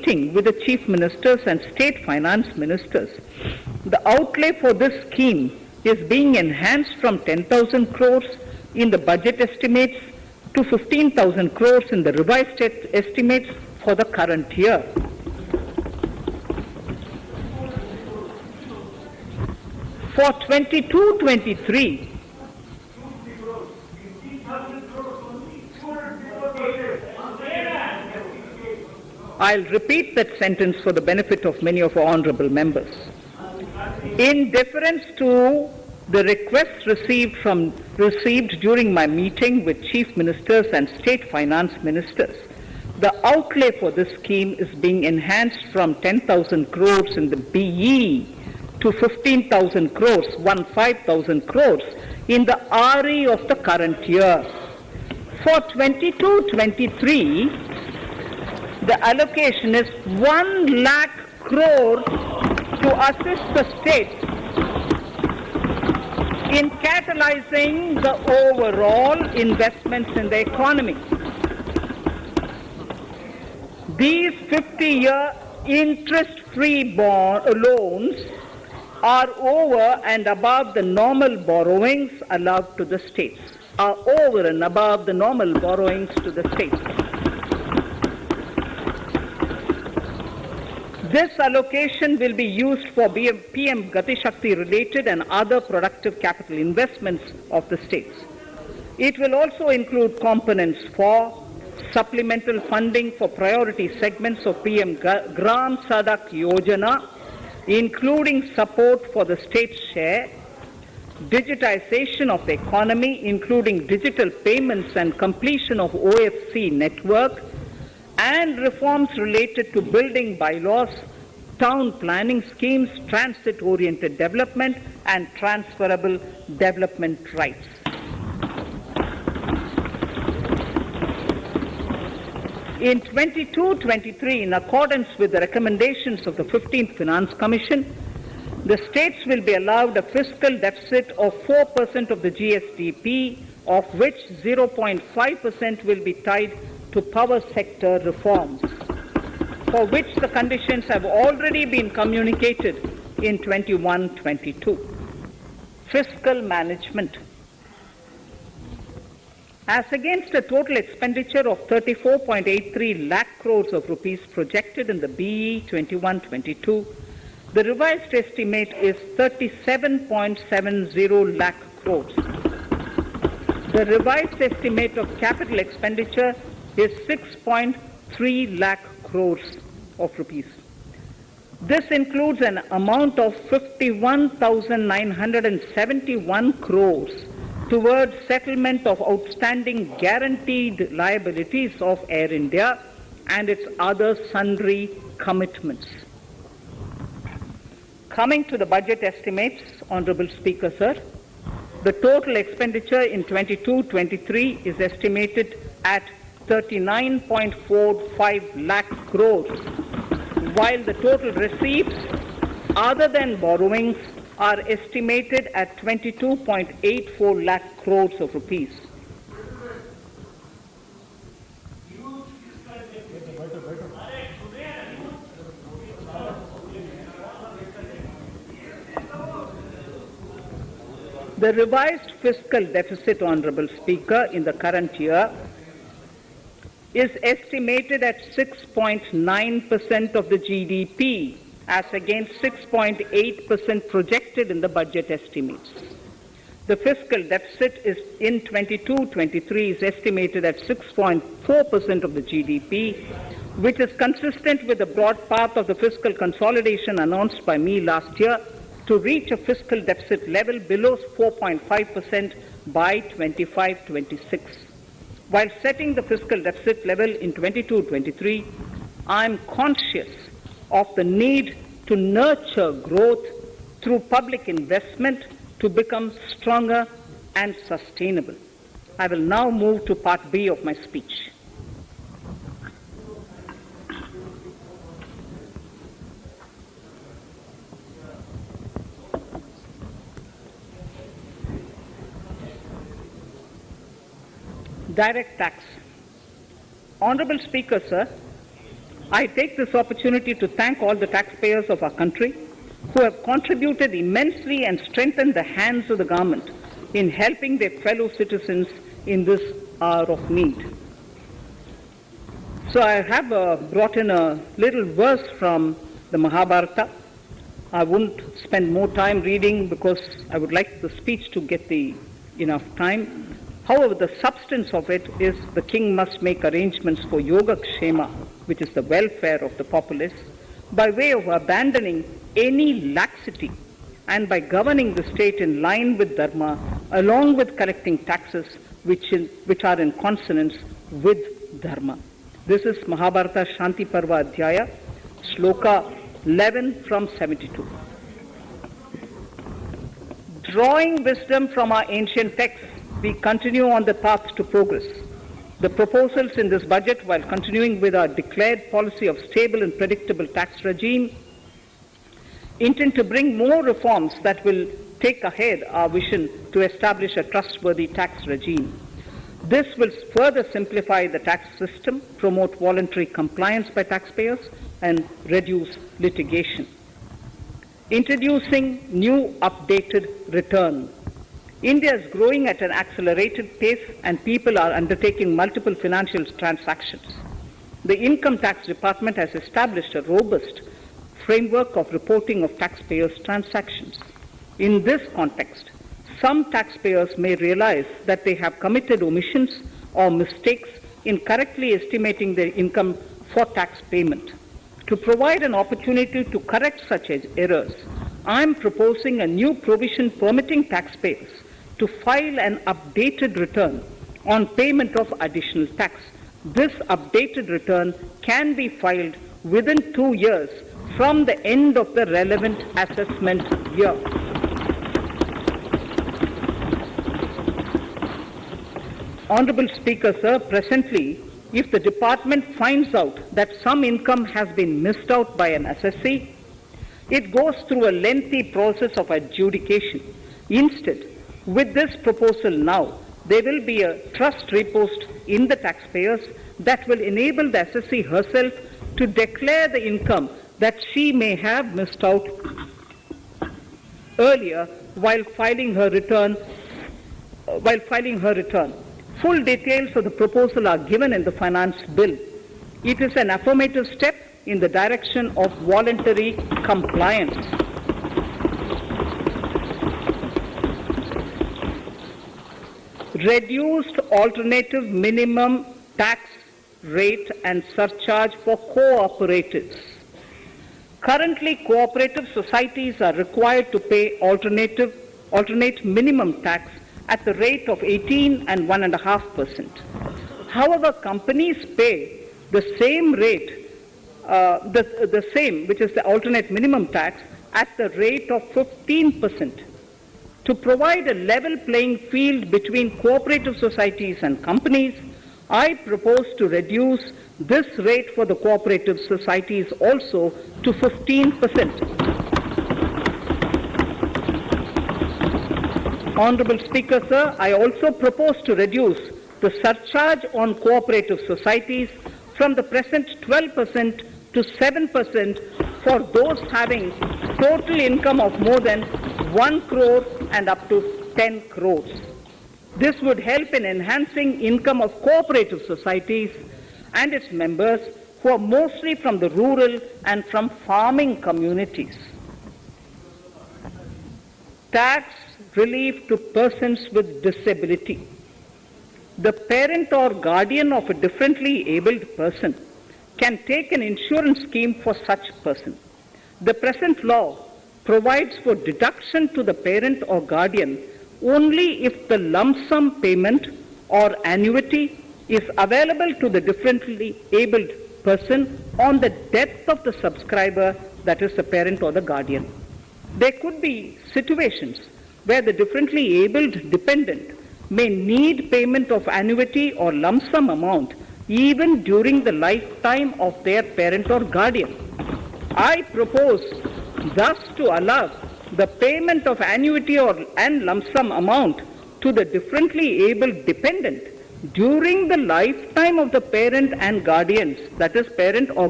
meeting with the chief ministers and state finance ministers, the outlay for this scheme is being enhanced from 10,000 crores in the budget estimates to 15,000 crores in the revised estimates for the current year. For 22-23, I'll repeat that sentence for the benefit of many of our honorable members. In deference to the requests received during my meeting with chief ministers and state finance ministers, the outlay for this scheme is being enhanced from 10,000 crores in the BE to 15,000 crores, 15,000 crores in the RE of the current year. For 22-23, the allocation is 1 lakh crore to assist the states in catalyzing the overall investments in the economy. These 50-year interest-free loans are over and above the normal borrowings allowed to the states, are over and above the normal borrowings to the states. This allocation will be used for PM Gati Shakti related and other productive capital investments of the states. It will also include components for supplemental funding for priority segments of PM Gram Sadak Yojana, including support for the state's share, digitization of the economy, including digital payments and completion of OFC network, and reforms related to building bylaws, town planning schemes, transit-oriented development, and transferable development rights. In 22-23, in accordance with the recommendations of the 15th Finance Commission, the states will be allowed a fiscal deficit of 4% of the GSDP, of which 0.5% will be tied to power sector reforms, for which the conditions have already been communicated in 21-22. Fiscal management. As against a total expenditure of 34.83 lakh crores of rupees projected in the BE 21-22, the revised estimate is 37.70 lakh crores. The revised estimate of capital expenditure is 6.3 lakh crores of rupees. This includes an amount of 51,971 crores towards settlement of outstanding guaranteed liabilities of Air India and its other sundry commitments. Coming to the budget estimates, Honorable Speaker, sir, the total expenditure in 22-23 is estimated at 39.45 lakh crores, while the total receipts other than borrowings are estimated at 22.84 lakh crores of rupees. The revised fiscal deficit, Honorable Speaker, in the current year is estimated at 6.9% of the GDP, as against 6.8% projected in the budget estimates. The fiscal deficit is in 22-23 is estimated at 6.4% of the GDP, which is consistent with the broad path of the fiscal consolidation announced by me last year to reach a fiscal deficit level below 4.5% by 25-26. While setting the fiscal deficit level in 22-23, I am conscious of the need to nurture growth through public investment to become stronger and sustainable. I will now move to Part B of my speech. Direct tax. Honorable Speaker, sir, I take this opportunity to thank all the taxpayers of our country who have contributed immensely and strengthened the hands of the government in helping their fellow citizens in this hour of need. So I have brought in a little verse from the Mahabharata. I won't spend more time reading because I would like the speech to get enough time. However, the substance of it is the king must make arrangements for yoga kshema, which is the welfare of the populace, by way of abandoning any laxity and by governing the state in line with dharma, along with collecting taxes which are in consonance with dharma. This is Mahabharata Shanti Parva Adhyaya, Shloka 11 from 72. Drawing wisdom from our ancient texts, we continue on the path to progress. The proposals in this budget, while continuing with our declared policy of stable and predictable tax regime, intend to bring more reforms that will take ahead our vision to establish a trustworthy tax regime. This will further simplify the tax system, promote voluntary compliance by taxpayers, and reduce litigation. Introducing new updated return. India is growing at an accelerated pace and people are undertaking multiple financial transactions. The Income Tax Department has established a robust framework of reporting of taxpayers' transactions. In this context, some taxpayers may realize that they have committed omissions or mistakes in correctly estimating their income for tax payment. To provide an opportunity to correct such errors, I am proposing a new provision permitting taxpayers to file an updated return on payment of additional tax. This updated return can be filed within 2 years from the end of the relevant assessment year. Honorable Speaker, sir, presently, if the department finds out that some income has been missed out by an assessee, it goes through a lengthy process of adjudication. Instead, with this proposal now, there will be a trust repost in the taxpayers that will enable the assessee herself to declare the income that she may have missed out earlier while filing her return. Full details of the proposal are given in the finance bill. It is an affirmative step in the direction of voluntary compliance. Reduced alternative minimum tax rate and surcharge for co-operatives. Currently, cooperative societies are required to pay alternate minimum tax at the rate of 18 and 1.5%. However, companies pay the same rate, the same, which is the alternate minimum tax, at the rate of 15%. To provide a level playing field between cooperative societies and companies, I propose to reduce this rate for the cooperative societies also to 15%. Honorable Speaker, sir, I also propose to reduce the surcharge on cooperative societies from the present 12% to 7% for those having total income of more than 1 crore and up to 10 crores. This would help in enhancing income of cooperative societies and its members who are mostly from the rural and from farming communities. Tax relief to persons with disability. The parent or guardian of a differently abled person can take an insurance scheme for such person. The present law provides for deduction to the parent or guardian only if the lump sum payment or annuity is available to the differently abled person on the death of the subscriber, that is the parent or the guardian. There could be situations where the differently abled dependent may need payment of annuity or lump sum amount even during the lifetime of their parent or guardian. I propose thus to allow the payment of annuity and lump sum amount to the differently abled dependent during the lifetime of the parent and guardians, that is parent or